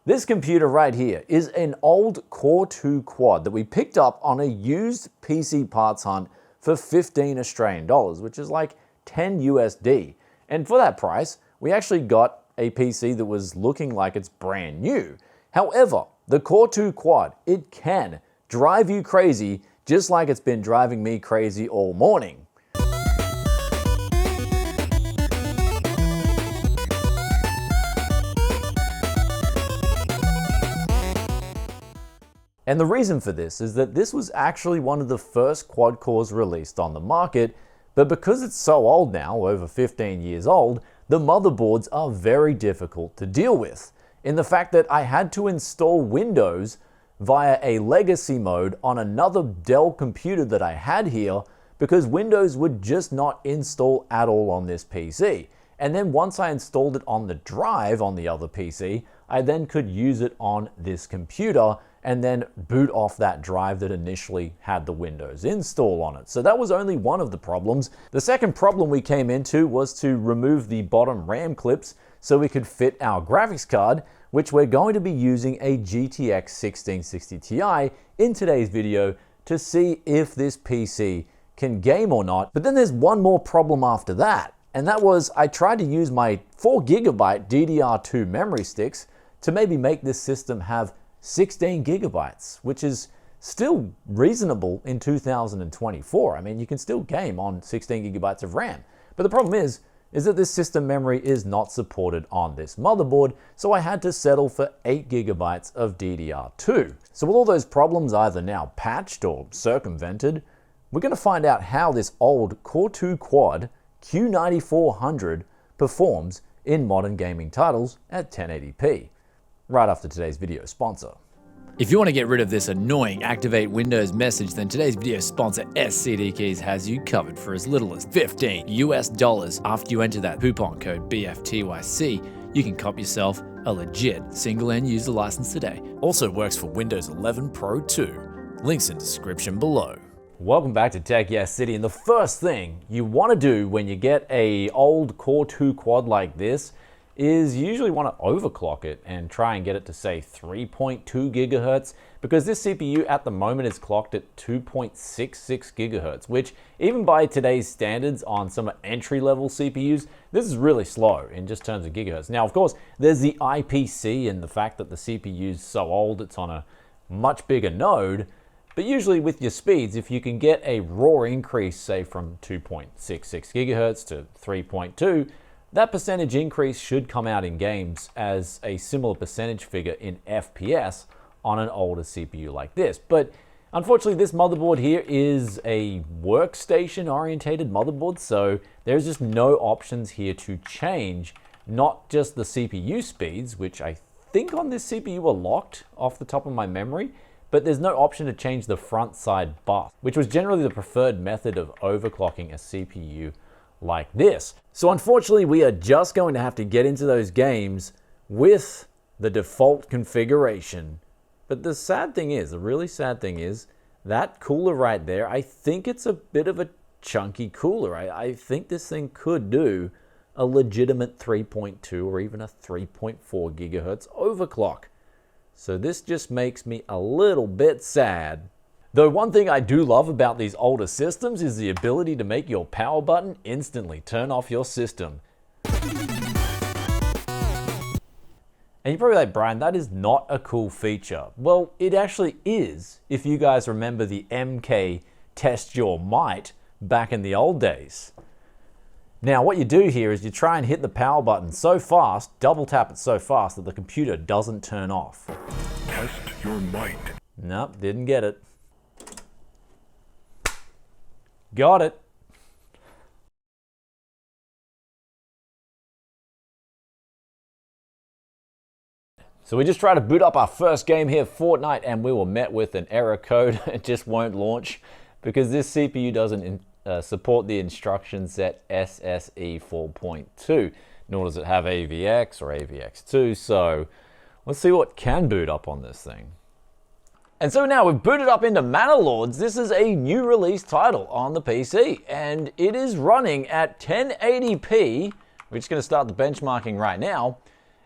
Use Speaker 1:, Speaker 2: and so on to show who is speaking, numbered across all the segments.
Speaker 1: This computer right here is an old Core 2 quad that we picked up on a used PC parts hunt for 15 Australian dollars, which is like 10 USD. And for that price, we actually got a PC that was looking like it's brand new. However, the Core 2 quad, it can drive you crazy just like it's been driving me crazy all morning. And the reason for this is that this was actually one of the first quad cores released on the market, but because it's so old now, over 15 years old, the motherboards are very difficult to deal with, in the fact that I had to install Windows via a legacy mode on another Dell computer that I had here because Windows would just not install at all on this PC. And then once I installed it on the drive on the other PC, I then could use it on this computer and then boot off that drive that initially had the Windows install on it. So that was only one of the problems. The second problem we came into was to remove the bottom RAM clips so we could fit our graphics card, which we're going to be using a GTX 1660 Ti in today's video to see if this PC can game or not. But then there's one more problem after that, and that was I tried to use my 4GB DDR2 memory sticks to maybe make this system have 16 gigabytes, which is still reasonable in 2024. I mean, you can still game on 16 gigabytes of RAM. But the problem is that this system memory is not supported on this motherboard, so I had to settle for 8 gigabytes of DDR2. So with all those problems either now patched or circumvented, we're going to find out how this old Core 2 quad Q9400 performs in modern gaming titles at 1080p. Right after today's video sponsor.
Speaker 2: If you want to get rid of this annoying Activate Windows message, then today's video sponsor SCD Keys has you covered for as little as $15 US. After you enter that coupon code BFTYC, you can cop yourself a legit single end user license today. Also works for Windows 11 Pro too. Links in description below.
Speaker 1: Welcome back to Tech Yes City, and the first thing you want to do when you get a old Core 2 quad like this is you usually want to overclock it and try and get it to say 3.2 gigahertz, because this CPU at the moment is clocked at 2.66 gigahertz, which even by today's standards on some entry-level CPUs, this is really slow in just terms of gigahertz. Now, of course, there's the IPC and the fact that the CPU is so old, it's on a much bigger node, but usually with your speeds, if you can get a raw increase, say from 2.66 gigahertz to 3.2, that percentage increase should come out in games as a similar percentage figure in FPS on an older CPU like this. But unfortunately, this motherboard here is a workstation orientated motherboard, so there's just no options here to change not just the CPU speeds, which I think on this CPU are locked off the top of my memory, but there's no option to change the front side bus, which was generally the preferred method of overclocking a CPU like this. So unfortunately, we are just going to have to get into those games with the default configuration. But the sad thing is, the really sad thing is, that cooler right there, I think it's a bit of a chunky cooler. I think this thing could do a legitimate 3.2 or even a 3.4 gigahertz overclock. So this just makes me a little bit sad. Though one thing I do love about these older systems is the ability to make your power button instantly turn off your system. And you're probably like, Brian, that is not a cool feature. Well, it actually is, if you guys remember the MK Test Your Might back in the old days. Now, what you do here is you try and hit the power button so fast, double tap it so fast that the computer doesn't turn off.
Speaker 3: Test your might.
Speaker 1: Nope, didn't get it. Got it. So we just tried to boot up our first game here, Fortnite, and we were met with an error code. It just won't launch because this CPU doesn't support the instruction set SSE 4.2, nor does it have AVX or AVX2. So let's see what can boot up on this thing. And so now we've booted up into Manor-Lords. This is a new release title on the PC, and it is running at 1080p. We're just going to start the benchmarking right now.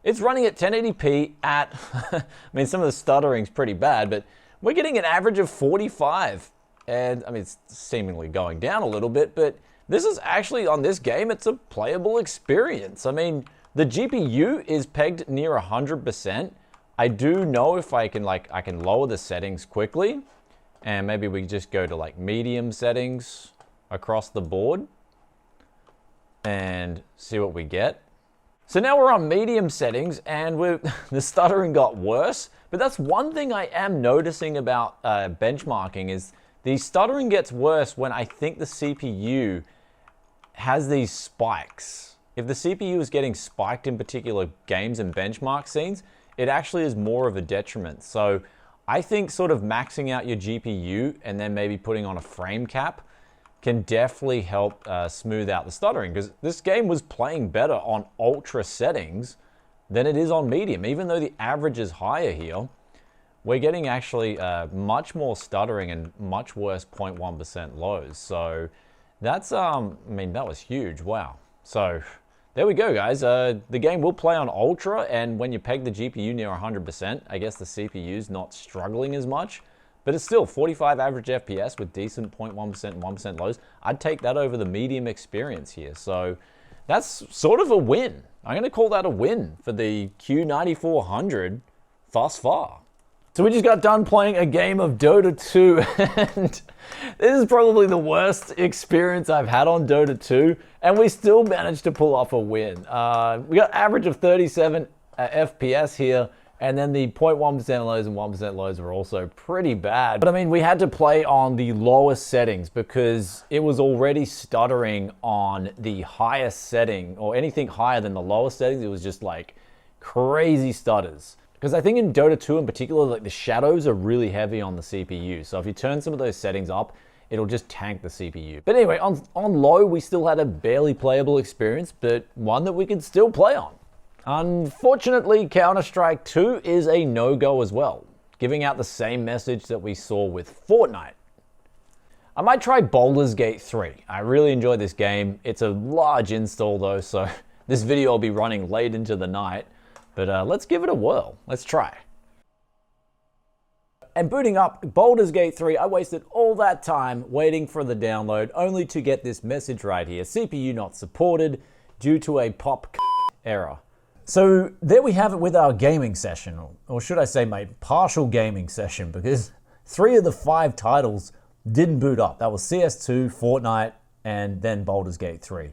Speaker 1: It's running at 1080p at, I mean, some of the stuttering's pretty bad, but we're getting an average of 45. And I mean, it's seemingly going down a little bit, but this is actually, on this game, it's a playable experience. I mean, the GPU is pegged near 100%. I do know if I can lower the settings quickly, and maybe we just go to like medium settings across the board and see what we get. So now we're on medium settings and the stuttering got worse, but that's one thing I am noticing about benchmarking is the stuttering gets worse when I think the CPU has these spikes. If the CPU is getting spiked in particular games and benchmark scenes, it actually is more of a detriment. So I think sort of maxing out your GPU and then maybe putting on a frame cap can definitely help smooth out the stuttering, because this game was playing better on ultra settings than it is on medium. Even though the average is higher here, we're getting actually much more stuttering and much worse 0.1% lows. So that's, I mean, that was huge, wow. So there we go, guys. The game will play on ultra, and when you peg the GPU near 100%, I guess the CPU's not struggling as much, but it's still 45 average FPS with decent 0.1% and 1% lows. I'd take that over the medium experience here. So that's sort of a win. I'm going to call that a win for the Q9400 thus far. So we just got done playing a game of Dota 2, and this is probably the worst experience I've had on Dota 2, and we still managed to pull off a win. We got average of 37 FPS here, and then the 0.1% lows and 1% lows were also pretty bad. But I mean, we had to play on the lowest settings because it was already stuttering on the highest setting, or anything higher than the lowest settings. It was just like crazy stutters. Because I think in Dota 2 in particular, like the shadows are really heavy on the CPU. So if you turn some of those settings up, it'll just tank the CPU. But anyway, on low, we still had a barely playable experience, but one that we could still play on. Unfortunately, Counter-Strike 2 is a no-go as well, giving out the same message that we saw with Fortnite. I might try Baldur's Gate 3. I really enjoyed this game. It's a large install though, so this video will be running late into the night. But let's give it a whirl. Let's try. And booting up Baldur's Gate 3, I wasted all that time waiting for the download, only to get this message right here. CPU not supported due to a pop error. So there we have it with our gaming session, or should I say my partial gaming session, because 3 of the 5 titles didn't boot up. That was CS2, Fortnite, and then Baldur's Gate 3.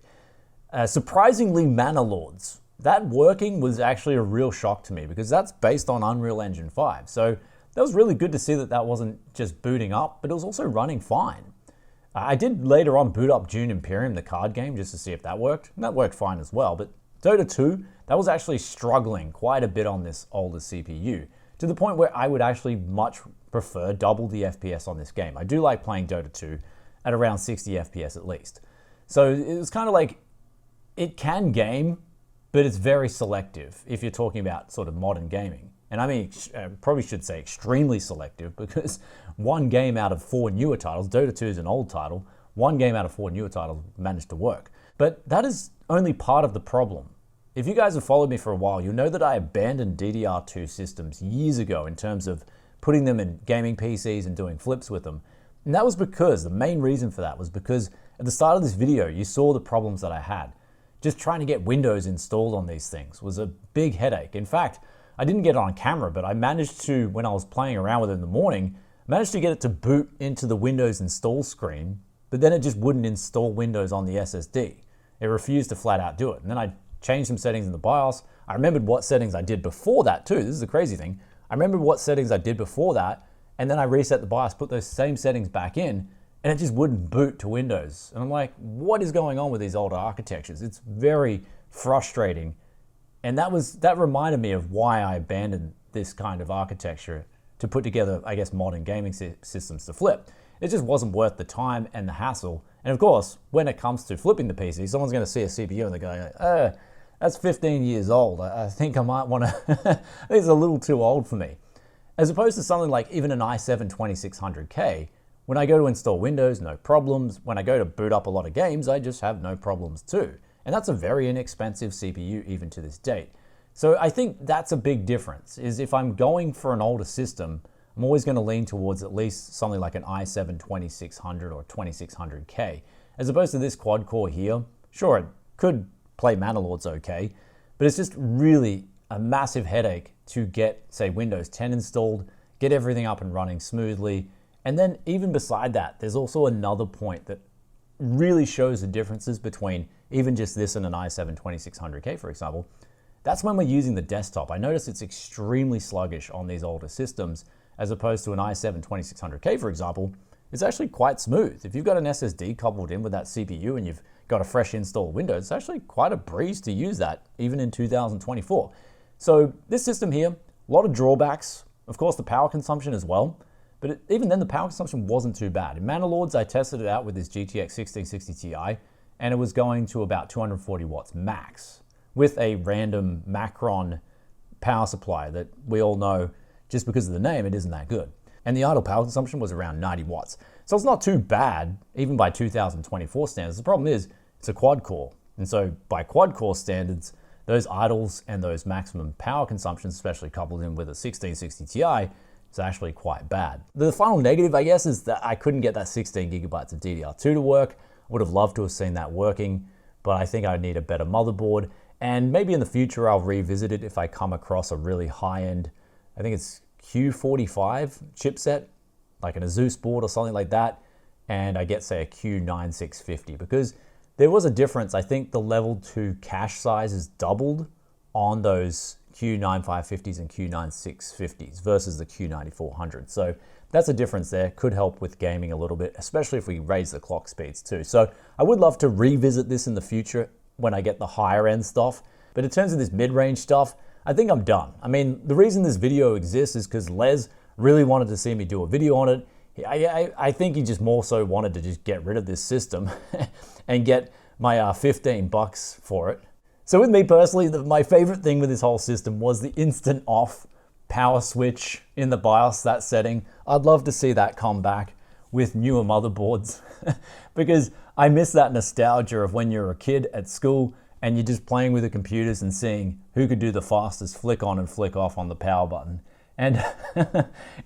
Speaker 1: Surprisingly, Mana Lords. That working was actually a real shock to me because that's based on Unreal Engine 5. So that was really good to see that that wasn't just booting up, but it was also running fine. I did later on boot up Dune Imperium, the card game, just to see if that worked. And that worked fine as well. But Dota 2, that was actually struggling quite a bit on this older CPU, to the point where I would actually much prefer double the FPS on this game. I do like playing Dota 2 at around 60 FPS at least. So it was kind of like, it can game, but it's very selective if you're talking about sort of modern gaming. And I mean, probably should say extremely selective, because 1 game out of 4 newer titles, Dota 2 is an old title, 1 game out of 4 newer titles managed to work. But that is only part of the problem. If you guys have followed me for a while, you'll know that I abandoned DDR2 systems years ago in terms of putting them in gaming PCs and doing flips with them. And that was because, the main reason for that was because at the start of this video, you saw the problems that I had. Just trying to get Windows installed on these things was a big headache. In fact, I didn't get it on camera, but I managed to, when I was playing around with it in the morning, managed to get it to boot into the Windows install screen, but then it just wouldn't install Windows on the SSD. It refused to flat out do it. And then I changed some settings in the BIOS. I remembered what settings I did before that too. This is the crazy thing. I remembered what settings I did before that, and then I reset the BIOS, put those same settings back in, and it just wouldn't boot to Windows. And I'm like, what is going on with these older architectures? It's very frustrating. And that reminded me of why I abandoned this kind of architecture to put together, I guess, modern gaming systems to flip. It just wasn't worth the time and the hassle. And of course, when it comes to flipping the PC, someone's going to see a CPU and they're going, that's 15 years old. I think I might want to, I think it's a little too old for me. As opposed to something like even an i7 2600K, when I go to install Windows, no problems. When I go to boot up a lot of games, I just have no problems too. And that's a very inexpensive CPU even to this date. So I think that's a big difference, is if I'm going for an older system, I'm always going to lean towards at least something like an i7 2600 or 2600K, as opposed to this quad core here. Sure, it could play Mana Lords okay, but it's just really a massive headache to get, say, Windows 10 installed, get everything up and running smoothly. And then even beside that, there's also another point that really shows the differences between even just this and an i7 2600K, for example. That's when we're using the desktop. I notice it's extremely sluggish on these older systems, as opposed to an i7 2600K, for example. It's actually quite smooth. If you've got an SSD coupled in with that CPU and you've got a fresh installed Windows, it's actually quite a breeze to use that, even in 2024. So this system here, a lot of drawbacks. Of course, the power consumption as well. But even then, the power consumption wasn't too bad. In Mana Lords, I tested it out with this GTX 1660 Ti, and it was going to about 240 watts max, with a random Macron power supply that we all know, just because of the name, it isn't that good. And the idle power consumption was around 90 watts. So it's not too bad, even by 2024 standards. The problem is, it's a quad core. And so by quad core standards, those idles and those maximum power consumptions, especially coupled in with a 1660 Ti, is actually quite bad. The final negative, I guess, is that I couldn't get that 16 gigabytes of DDR2 to work. I would have loved to have seen that working, but I think I need a better motherboard. And maybe in the future, I'll revisit it if I come across a really high-end, I think it's Q45 chipset, like an Asus board or something like that, and I get, say, a Q9650, because there was a difference. I think the level 2 cache size is doubled on those Q9550s and Q9650s versus the Q9400. So that's a difference there. Could help with gaming a little bit, especially if we raise the clock speeds too. So I would love to revisit this in the future when I get the higher end stuff. But in terms of this mid-range stuff, I think I'm done. I mean, the reason this video exists is because Les really wanted to see me do a video on it. I think he just more so wanted to just get rid of this system and get my 15 bucks for it. So with me personally, my favorite thing with this whole system was the instant off power switch in the BIOS, that setting. I'd love to see that come back with newer motherboards because I miss that nostalgia of when you're a kid at school and you're just playing with the computers and seeing who could do the fastest flick on and flick off on the power button. And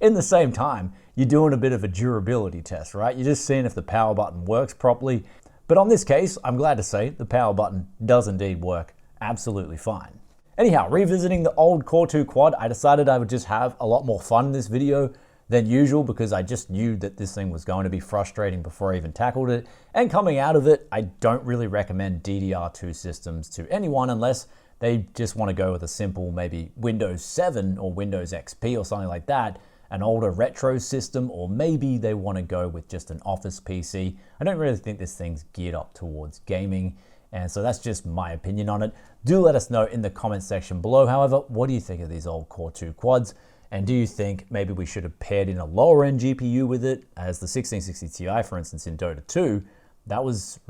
Speaker 1: in the same time, you're doing a bit of a durability test, right? You're just seeing if the power button works properly. But on this case, I'm glad to say the power button does indeed work absolutely fine. Anyhow, revisiting the old Core 2 Quad, I decided I would just have a lot more fun in this video than usual because I just knew that this thing was going to be frustrating before I even tackled it. And coming out of it, I don't really recommend DDR2 systems to anyone unless they just want to go with a simple maybe Windows 7 or Windows XP or something like that, an older retro system, or maybe they want to go with just an office PC. I don't really think this thing's geared up towards gaming, and so that's just my opinion on it. Do let us know in the comment section below, however, what do you think of these old Core 2 Quads? And do you think maybe we should have paired in a lower end GPU with it, as the 1660 Ti, for instance, in Dota 2, that was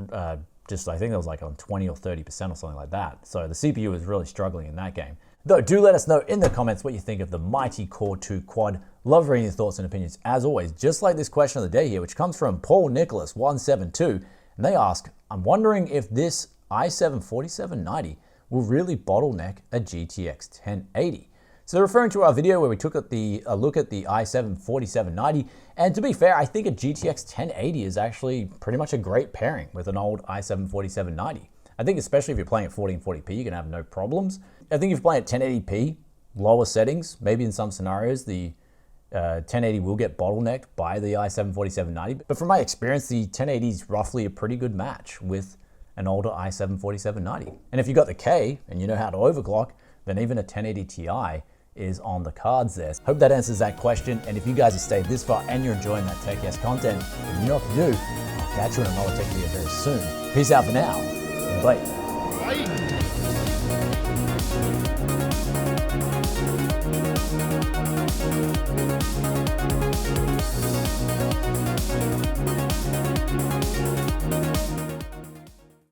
Speaker 1: just, I think that was like on 20 or 30% or something like that. So the CPU was really struggling in that game. Though, do let us know in the comments what you think of the mighty Core 2 Quad. Love reading your thoughts and opinions as always, just like this question of the day here, which comes from Paul Nicholas 172. And they ask, I'm wondering if this i7 4790 will really bottleneck a GTX 1080. So they're referring to our video where we took a look at the i7 4790, and to be fair, I think a GTX 1080 is actually pretty much a great pairing with an old i7 4790. I think especially if you're playing at 1440p, you're gonna have no problems. I think if you're playing at 1080p, lower settings, maybe in some scenarios, the 1080 will get bottlenecked by the i7 4790. But from my experience, the 1080 is roughly a pretty good match with an older i7 4790. And if you got the K and you know how to overclock, then even a 1080 Ti is on the cards there. Hope that answers that question. And if you guys have stayed this far and you're enjoying that TechYes content, then you know what to do. I'll catch you in another tech video very soon. Peace out for now, and bye.